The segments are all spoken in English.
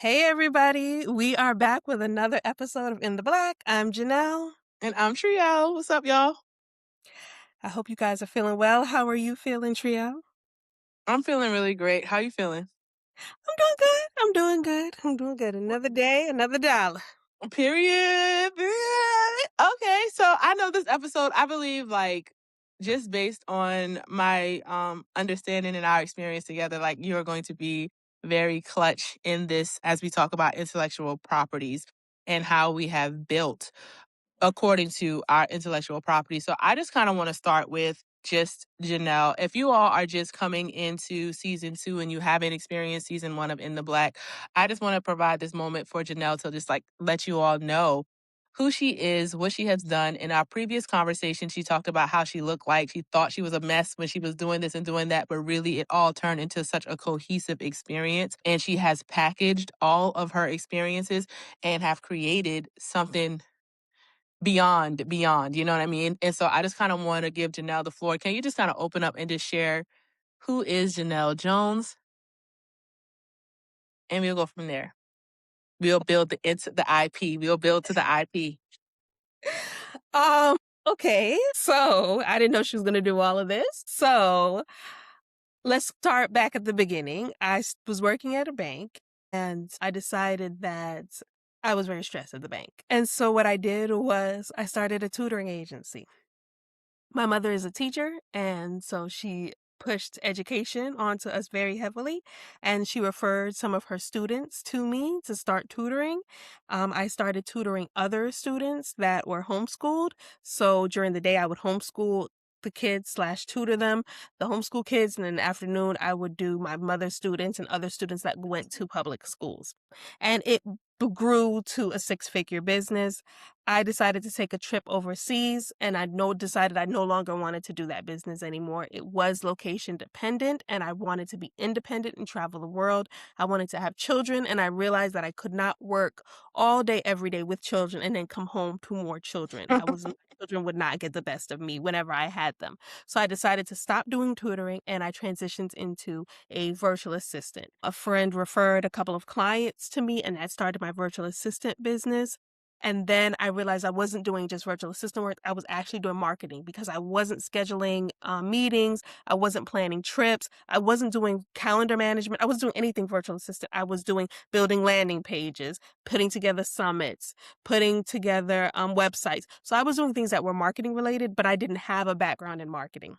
Hey everybody, we are back with another episode of In the Black. I'm Janelle. And I'm Tre'elle. What's up, y'all? I hope you guys are feeling well. How are you feeling, Trio? I'm feeling really great. How you feeling? I'm doing good. I'm doing good. I'm doing good. Another day, another dollar. Period. Okay, so I know this episode, I believe just based on my understanding and our experience together, like you're going to be very clutch in this as we talk about intellectual properties and how we have built according to our intellectual property. So I just kind of want to start with just Janelle. If you all are just coming into season two and you haven't experienced season one of In the Black, I just want to provide this moment for Janelle to just let you all know who she is, what she has done. In our previous conversation, she talked about how she looked like. She thought she was a mess when she was doing this and doing that, but really it all turned into such a cohesive experience. And she has packaged all of her experiences and have created something beyond, you know what I mean? And so I just kind of want to give Janelle the floor. Can you just kind of open up and just share who is Janelle Jones? And we'll go from there. We'll build the IP. We'll build to the IP. Um, okay. So I didn't know she was gonna do all of this. So let's start back at the beginning. Was working at a bank and I decided that I was very stressed at the bank. And so what I did was I started a tutoring agency. My mother is a teacher, and so she pushed education onto us very heavily, and she referred some of her students to me to start tutoring. I started tutoring other students that were homeschooled. So during the day, I would homeschool the kids slash tutor them, the homeschool kids, and in the afternoon, I would do my mother's students and other students that went to public schools. And it grew to a six-figure business. I decided to take a trip overseas and decided I no longer wanted to do that business anymore. It was location dependent and I wanted to be independent and travel the world. I wanted to have children and I realized that I could not work all day every day with children and then come home to more children. Children would not get the best of me whenever I had them. So I decided to stop doing tutoring and I transitioned into a virtual assistant. A friend referred a couple of clients to me and that started my virtual assistant business. And then I realized I wasn't doing just virtual assistant work. I was actually doing marketing because I wasn't scheduling meetings. I wasn't planning trips. I wasn't doing calendar management. I wasn't doing anything virtual assistant. I was doing building landing pages, putting together summits, putting together websites. So I was doing things that were marketing related, but I didn't have a background in marketing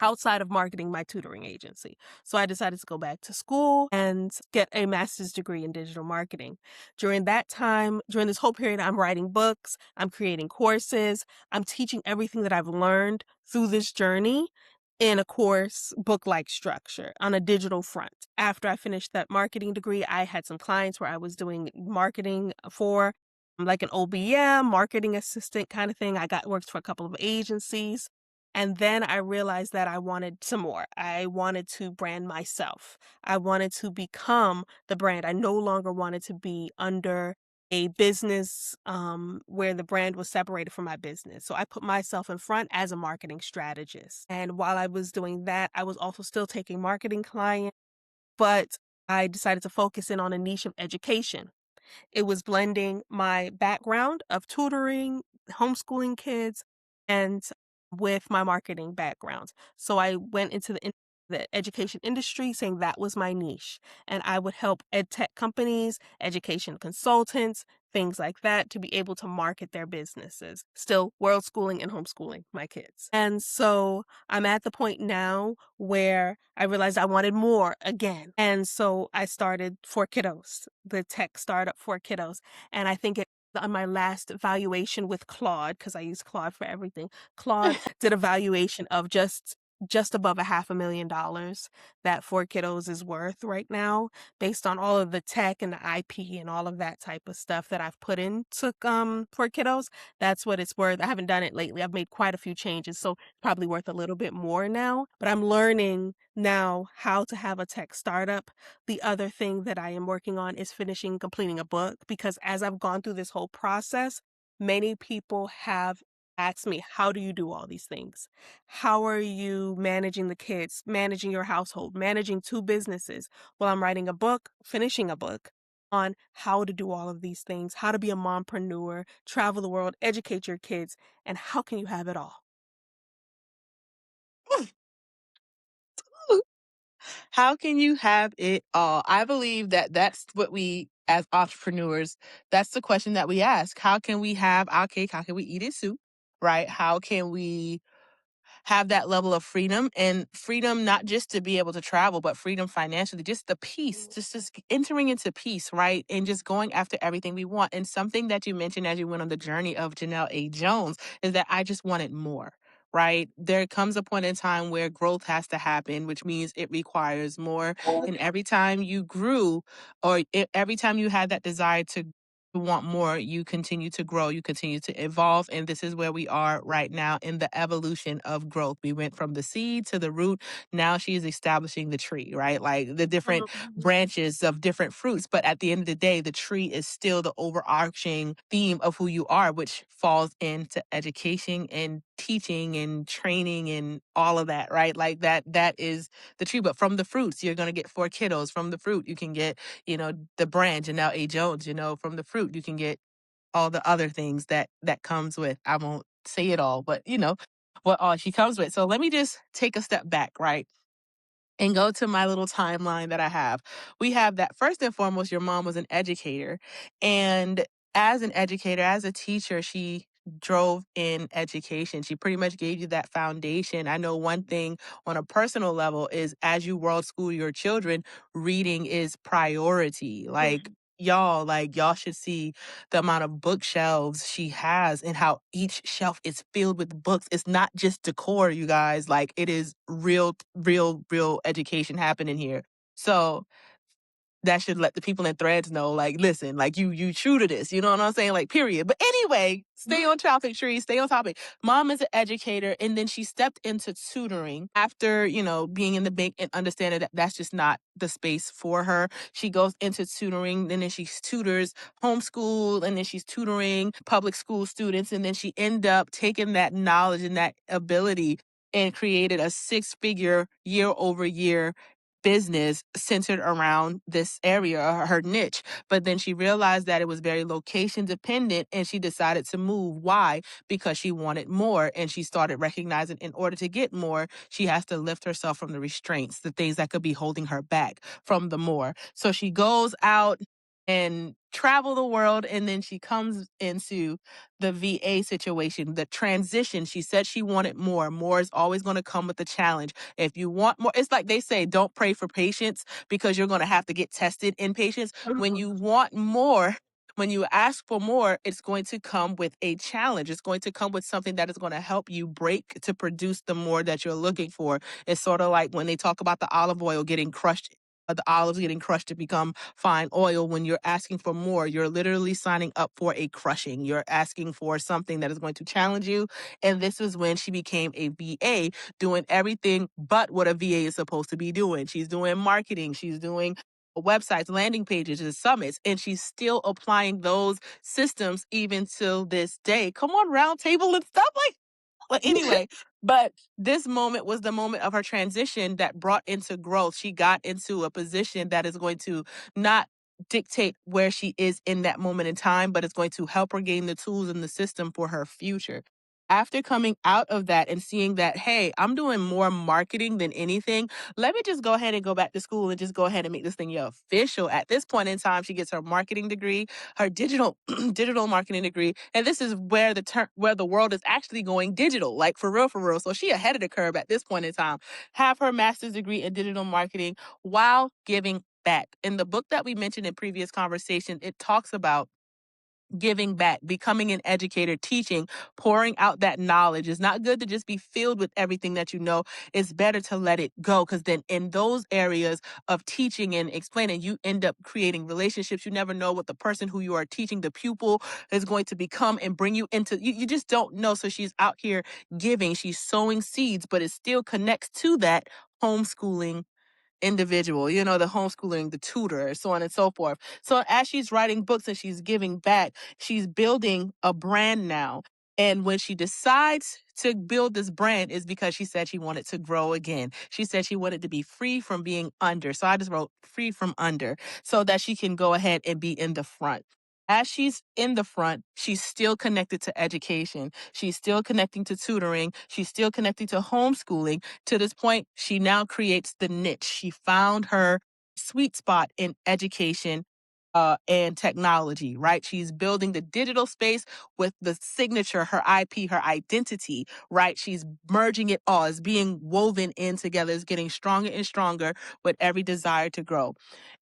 outside of marketing my tutoring agency. So I decided to go back to school and get a master's degree in digital marketing. During that time, during this whole period, I'm writing books, I'm creating courses, I'm teaching everything that I've learned through this journey in a course book-like structure on a digital front. After I finished that marketing degree, I had some clients where I was doing marketing for like an OBM, marketing assistant kind of thing. Worked for a couple of agencies. And then I realized that I wanted some more. I wanted to brand myself. I wanted to become the brand. I no longer wanted to be under a business where the brand was separated from my business. So I put myself in front as a marketing strategist. And while I was doing that, I was also still taking marketing clients, but I decided to focus in on a niche of education. It was blending my background of tutoring, homeschooling kids, and with my marketing background. So I went into the education industry saying that was my niche. And I would help ed tech companies, education consultants, things like that to be able to market their businesses, still world schooling and homeschooling my kids. And so I'm at the point now where I realized I wanted more again. And so I started For Kiddos, the tech startup For Kiddos. And I think on my last valuation with Claude, because I use Claude for everything, Claude did a valuation of just above $500,000 that For Kiddos is worth right now, based on all of the tech and the IP and all of that type of stuff that I've put into For Kiddos. That's what it's worth. I haven't done it lately. I've made quite a few changes, so probably worth a little bit more now. But I'm learning now how to have a tech startup. The other thing that I am working on is completing a book, because as I've gone through this whole process, many people have asked me, how do you do all these things? How are you managing the kids, managing your household, managing two businesses? Well, I'm writing a book, finishing a book, on how to do all of these things, how to be a mompreneur, travel the world, educate your kids, and how can you have it all? How can you have it all? I believe that that's what we, as entrepreneurs, that's the question that we ask. How can we have our cake? How can we eat it too? Right? How can we have that level of freedom, and freedom not just to be able to travel, but freedom financially, just the peace, just entering into peace, right? And just going after everything we want. And something that you mentioned as you went on the journey of Janelle A. Jones is that I just wanted more. Right. There comes a point in time where growth has to happen, which means it requires more. And every time you grew, or every time you had that desire to want more, you continue to grow, you continue to evolve. And this is where we are right now in the evolution of growth. We went from the seed to the root. Now she is establishing the tree, right? Like the different Mhm. branches of different fruits. But at the end of the day, the tree is still the overarching theme of who you are, which falls into education and teaching and training and all of that, right? Like that is the tree. But from the fruits, you're going to get four kiddos. From the fruit, you can get, the brand, Janelle A. Jones, from the fruit, you can get all the other things that comes with. I won't say it all, but what all she comes with. So let me just take a step back, right? And go to my little timeline that I have. We have that first and foremost, your mom was an educator. And as an educator, as a teacher, she drove in education. She pretty much gave you that foundation. I know one thing on a personal level is as you world school your children, reading is priority. Like y'all should see the amount of bookshelves she has and how each shelf is filled with books. It's not just decor, you guys. Like it is real education happening here. So that should let the people in threads know, like, listen, like you true to this, you know what I'm saying? Like, period. But anyway, stay on topic, tree, stay on topic. Mom is an educator, and then she stepped into tutoring after, being in the bank and understanding that that's just not the space for her. She goes into tutoring, and then she tutors homeschool, and then she's tutoring public school students, and then she end up taking that knowledge and that ability and created a six-figure year over year business centered around this area, her niche. But then she realized that it was very location dependent and she decided to move. Why? Because she wanted more. And she started recognizing in order to get more, she has to lift herself from the restraints, the things that could be holding her back from the more. So she goes out and travel the world, and then she comes into the VA situation, the transition. She said she wanted more. More is always going to come with the challenge. If you want more, it's like they say, don't pray for patience because you're going to have to get tested in patience. When you want more, when you ask for more, it's going to come with a challenge. It's going to come with something that is going to help you break to produce the more that you're looking for. It's sort of like when they talk about the olive oil getting crushed. The olives getting crushed to become fine oil. When you're asking for more, you're literally signing up for a crushing. You're asking for something that is going to challenge you. And this is when she became a VA, doing everything but what a VA is supposed to be doing. She's doing marketing, she's doing websites, landing pages, and summits, and she's still applying those systems even till this day. Come on, round table and stuff like. But anyway, but this moment was the moment of her transition that brought into growth. She got into a position that is going to not dictate where she is in that moment in time, but it's going to help her gain the tools and the system for her future. After coming out of that and seeing that, hey, I'm doing more marketing than anything, let me just go ahead and go back to school and just go ahead and make this thing official. At this point in time, she gets her marketing degree, her digital digital marketing degree, and this is where where the world is actually going digital, like for real, for real. So she ahead of the curve at this point in time. Have her master's degree in digital marketing while giving back. In the book that we mentioned in previous conversation, it talks about giving back, becoming an educator, teaching, pouring out that knowledge. It's not good to just be filled with everything that you know. It's better to let it go because then in those areas of teaching and explaining, you end up creating relationships. You never know what the person who you are teaching, the pupil, is going to become and bring you into. You just don't know. So she's out here giving, she's sowing seeds, but it still connects to that homeschooling individual, the homeschooling, the tutor, so on and so forth. So as she's writing books and she's giving back, she's building a brand now. And when she decides to build this brand is because she said she wanted to grow again. She said she wanted to be free from being under. So I just wrote free from under so that she can go ahead and be in the front. As she's in the front, she's still connected to education. She's still connecting to tutoring. She's still connecting to homeschooling. To this point, she now creates the niche. She found her sweet spot in education and technology, right? She's building the digital space with the signature, her IP, her identity, right? She's merging it all. It's being woven in together. It's getting stronger and stronger with every desire to grow.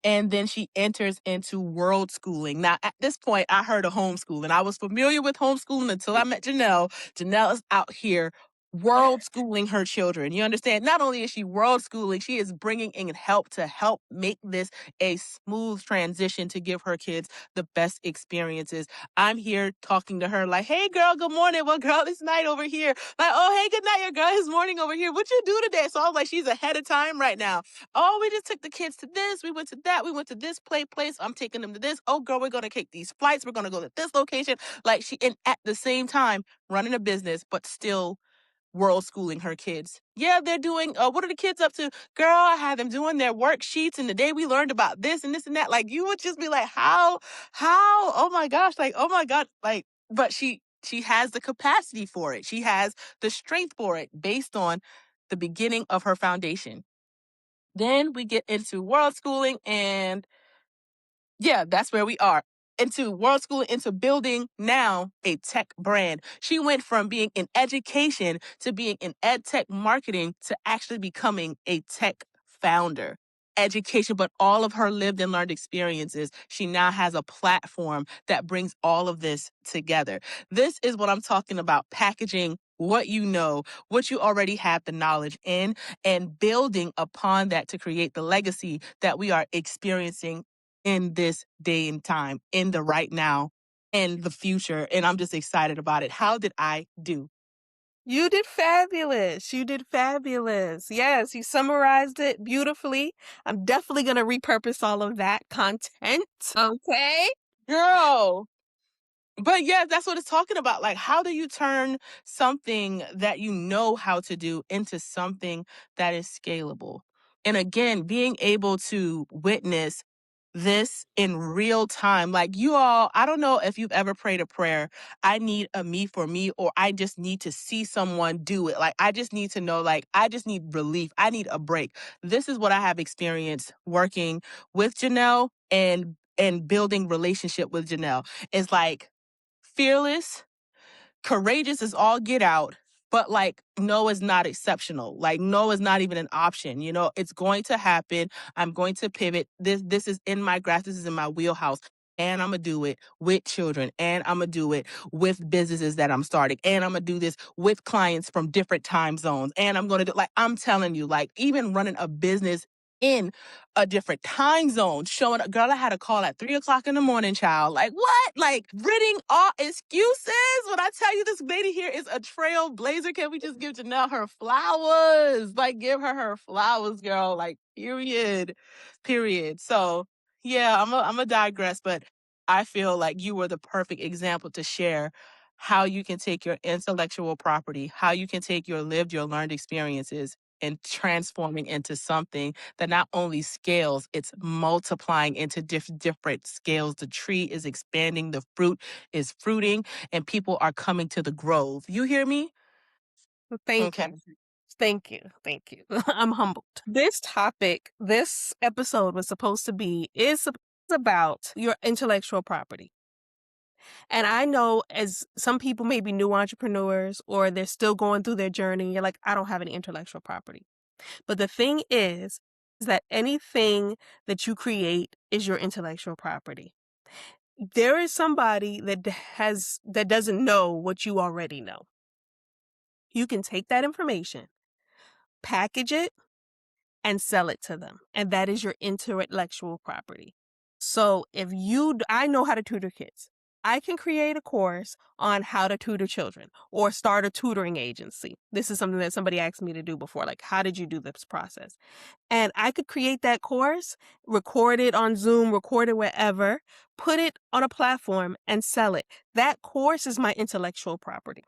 And then she enters into world schooling. Now, at this point, I heard of homeschooling. I was familiar with homeschooling until I met Janelle. Janelle is out here world schooling her children. You understand? Not only is she world schooling, she is bringing in help to help make this a smooth transition to give her kids the best experiences. I'm here talking to her like, hey girl, good morning. Well, girl, it's night over here. Like, oh, hey, good night, your girl. It's morning over here. What you do today? So I was like, she's ahead of time right now. Oh, we just took the kids to this. We went to that. We went to this place. I'm taking them to this. Oh, girl, we're gonna take these flights. We're gonna go to this location. Like she, and at the same time, running a business, but still world schooling her kids. Yeah, they're doing, what are the kids up to? Girl, I had them doing their worksheets and the day we learned about this and this and that. Like you would just be like, how, oh my gosh, like, oh my God, like, but she has the capacity for it. She has the strength for it based on the beginning of her foundation. Then we get into world schooling and yeah, that's where we are. Into world school, into building now a tech brand. She went from being in education to being in ed tech marketing to actually becoming a tech founder. Education, but all of her lived and learned experiences. She now has a platform that brings all of this together. This is what I'm talking about packaging what you know, what you already have the knowledge in, and building upon that to create the legacy that we are experiencing in this day and time, in the right now, and the future. And I'm just excited about it. How did I do? You did fabulous. You did fabulous. Yes, you summarized it beautifully. I'm definitely going to repurpose all of that content. Okay. Girl. But yeah, that's what it's talking about. Like, how do you turn something that you know how to do into something that is scalable? And again, being able to witness this in real time. Like, you all, I don't know if you've ever prayed a prayer, I need a me for me, or I just need to see someone do it. Like, I just need to know, like, I just need relief. I need a break. This is what I have experienced working with Janelle and building relationship with Janelle. It's like, fearless, courageous is all get out, but like no is not exceptional. Like no is not even an option. You know, it's going to happen. I'm going to pivot. This is in my grasp. This is in my wheelhouse. And I'm gonna do it with children, and I'm gonna do it with businesses that I'm starting, and I'm gonna do this with clients from different time zones. And I'm gonna do, like, I'm telling you, like, even running a business in a different time zone, showing a girl, I had a call at 3 o'clock in the morning, child. Like, what? Like, ridding all excuses. When I tell you this lady here is a trailblazer, can we just give Janelle her flowers? Like, give her flowers, girl. Like, period. Period. So, yeah, I'm a digress, but I feel like you were the perfect example to share how you can take your intellectual property, how you can take your lived, your learned experiences and transforming into something that not only scales, it's multiplying into different scales. The tree is expanding, the fruit is fruiting, and people are coming to the grove. You hear me? Well, thank Okay. you. Thank you. Thank you. I'm humbled. This topic, this episode was supposed to be, is about your intellectual property. And I know as some people may be new entrepreneurs or they're still going through their journey, you're like, I don't have any intellectual property. But the thing is that anything that you create is your intellectual property. There is somebody that doesn't know what you already know. You can take that information, package it, and sell it to them. And that is your intellectual property. So I know how to tutor kids. I can create a course on how to tutor children or start a tutoring agency. This is something that somebody asked me to do before. Like, how did you do this process? And I could create that course, record it on Zoom, record it wherever, put it on a platform and sell it. That course is my intellectual property.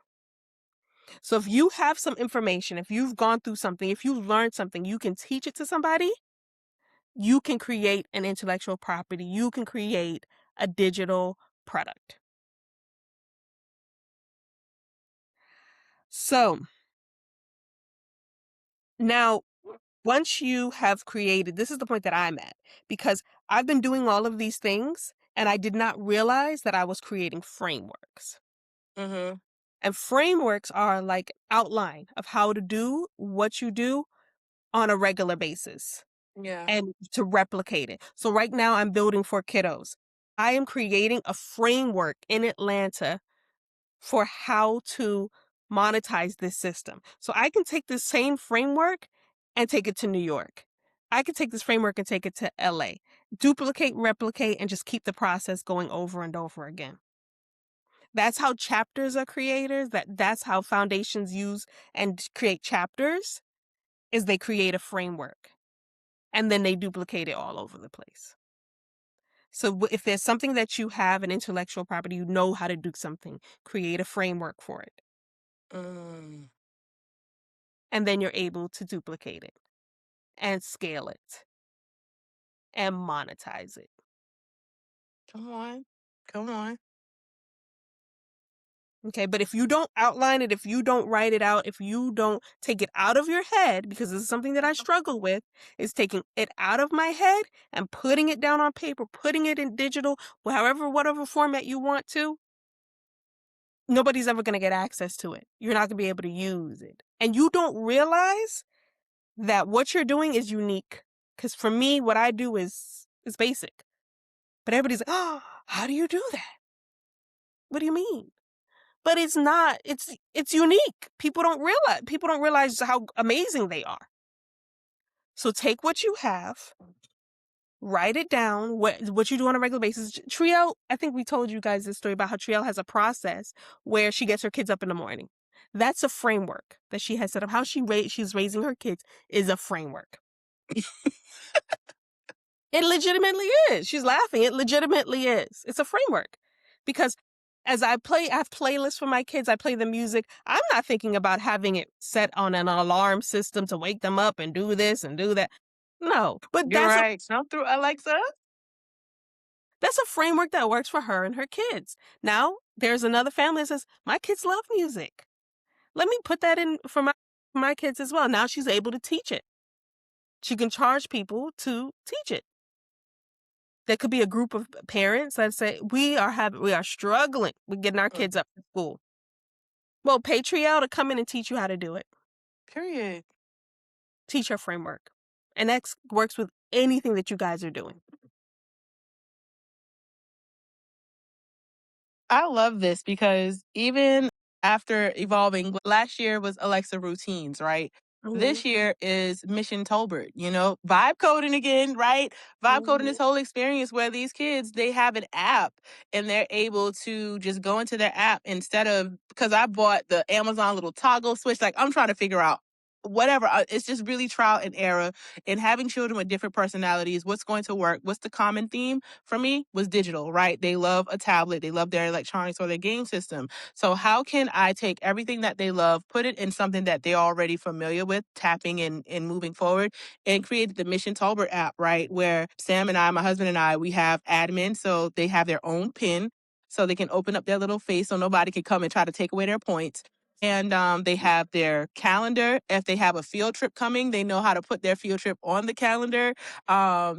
So if you have some information, if you've gone through something, if you've learned something, you can teach it to somebody, you can create an intellectual property. You can create a digital product. So now, once you have created, this is the point that I'm at, because I've been doing all of these things and I did not realize that I was creating frameworks. Mm-hmm. And frameworks are like outline of how to do what you do on a regular basis Yeah. and to replicate it. So right now I'm building for kiddos. I am creating a framework in Atlanta for how to monetize this system. So I can take this same framework and take it to New York. I can take this framework and take it to LA. Duplicate, replicate, and just keep the process going over and over again. That's how chapters are created. That's how foundations use and create chapters is they create a framework and then they duplicate it all over the place. So if there's something that you have an intellectual property, you know how to do something, create a framework for it. Mm. And then you're able to duplicate it and scale it and monetize it. Come on. Come on. Okay, but if you don't outline it, if you don't write it out, if you don't take it out of your head, because this is something that I struggle with, is taking it out of my head and putting it down on paper, putting it in digital, whatever format you want to, nobody's ever going to get access to it. You're not going to be able to use it. And you don't realize that what you're doing is unique. Because for me, what I do is basic. But everybody's like, oh, how do you do that? What do you mean? But it's not, it's unique. People don't realize how amazing they are. So take what you have, write it down, what you do on a regular basis. Tre'elle, I think we told you guys this story about how Tre'elle has a process where she gets her kids up in the morning. That's a framework that she has set up. How she's raising her kids is a framework. It legitimately is. She's laughing. It legitimately is. It's a framework. Because as I have playlists for my kids, I play the music. I'm not thinking about having it set on an alarm system to wake them up and do this and do that. No, but You're right. Come through, Alexa. that's a framework that works for her and her kids. Now, there's another family that says, my kids love music. Let me put that in for my kids as well. Now she's able to teach it. She can charge people to teach it. There could be a group of parents that say, we are struggling with getting our Mm. kids up to school. Well, pay Tre'elle to come in and teach you how to do it. Period. Teach her framework. And that works with anything that you guys are doing. I love this because even after evolving, last year was Alexa routines, right? Mhm. This year is Mission Tolbert, vibe coding again, right? Vibe coding this Mhm. whole experience where these kids, they have an app and they're able to just go into their app instead of, because I bought the Amazon little toggle switch. Like I'm trying to figure out whatever. It's just really trial and error and having children with different personalities. What's going to work? What's the common theme? For me was digital, right? They love a tablet, they love their electronics or their game system. So how can I take everything that they love, put it in something that they're already familiar with, tapping and moving forward, and created the Mission Tolbert app, right? Where Sam and I, my husband and I, we have admin, so they have their own pin. So they can open up their little face so nobody can come and try to take away their points. And they have their calendar. If they have a field trip coming, they know how to put their field trip on the calendar.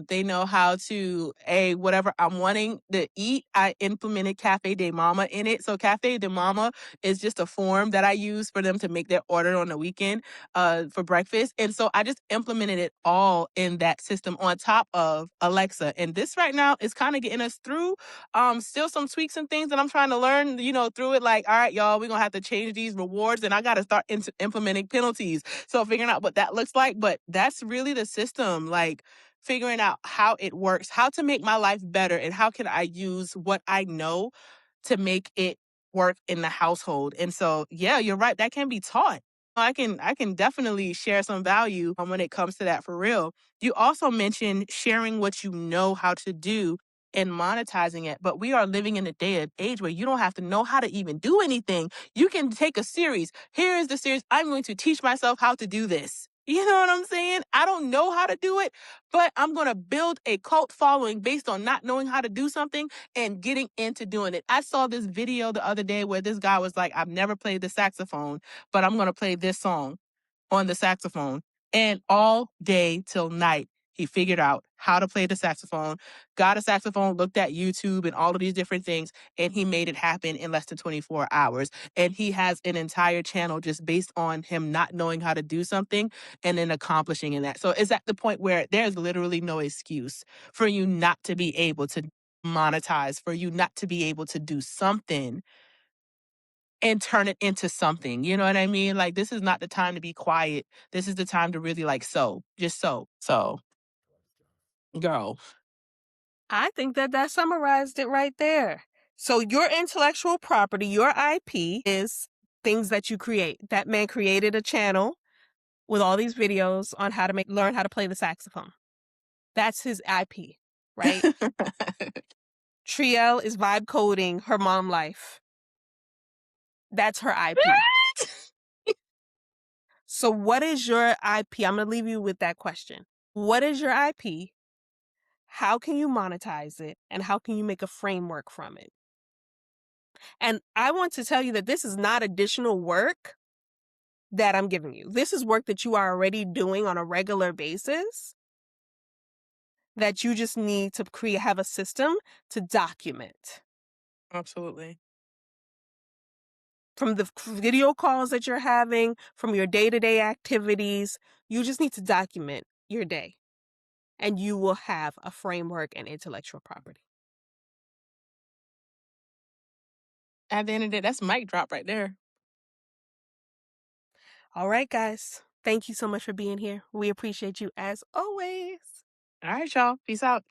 They know how to, whatever I'm wanting to eat, I implemented Cafe de Mama in it. So Cafe de Mama is just a form that I use for them to make their order on the weekend for breakfast. And so I just implemented it all in that system on top of Alexa. And this right now is kind of getting us through. Still some tweaks and things that I'm trying to learn, through it. Like, all right, y'all, we're gonna have to change these rewards, and I got to start implementing penalties. So figuring out what that looks like, but that's really the system. Like figuring out how it works, how to make my life better, and how can I use what I know to make it work in the household. And so, yeah, you're right. That can be taught. I can definitely share some value when it comes to that for real. You also mentioned sharing what you know how to do and monetizing it. But we are living in a day and age where you don't have to know how to even do anything. You can take a series. Here is the series. I'm going to teach myself how to do this. You know what I'm saying? I don't know how to do it, but I'm going to build a cult following based on not knowing how to do something and getting into doing it. I saw this video the other day where this guy was like, I've never played the saxophone, but I'm going to play this song on the saxophone. And all day till night, he figured out how to play the saxophone, got a saxophone, looked at YouTube and all of these different things, and he made it happen in less than 24 hours. And he has an entire channel just based on him not knowing how to do something and then accomplishing in that. So it's at the point where there's literally no excuse for you not to be able to monetize, for you not to be able to do something and turn it into something. You know what I mean? Like, this is not the time to be quiet. This is the time to really like sow, just sow. So, girl. I think that that summarized it right there. So your intellectual property, your IP, is things that you create. That man created a channel with all these videos on how to learn how to play the saxophone. That's his IP, right? Tre'elle is vibe coding her mom life. That's her IP. So what is your IP? I'm going to leave you with that question. What is your IP? How can you monetize it? And how can you make a framework from it? And I want to tell you that this is not additional work that I'm giving you. This is work that you are already doing on a regular basis that you just need to have a system to document. Absolutely. From the video calls that you're having, from your day-to-day activities, you just need to document your day and you will have a framework and intellectual property. At the end of the day, that's mic drop right there. All right, guys. Thank you so much for being here. We appreciate you as always. All right, y'all. Peace out.